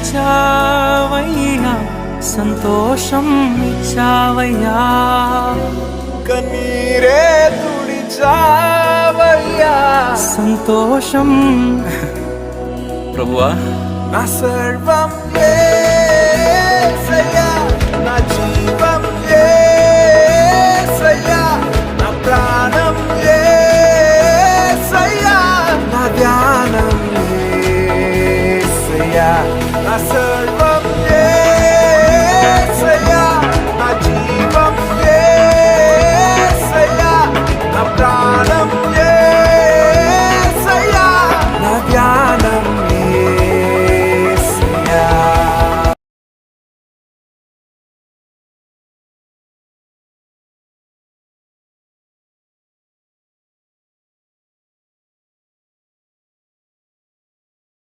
తుడిచావయ్యా, సంతోషం ఇచ్చావయ్యా. కన్నీరే తుడిచావయ్యా, సంతోషం. ప్రభువా, నా సర్వం యేసయ్యా, నా జీవం యేసయ్యా, నా ప్రాణం యేసయ్యా, నా ధ్యానం యేసయ్యా, నా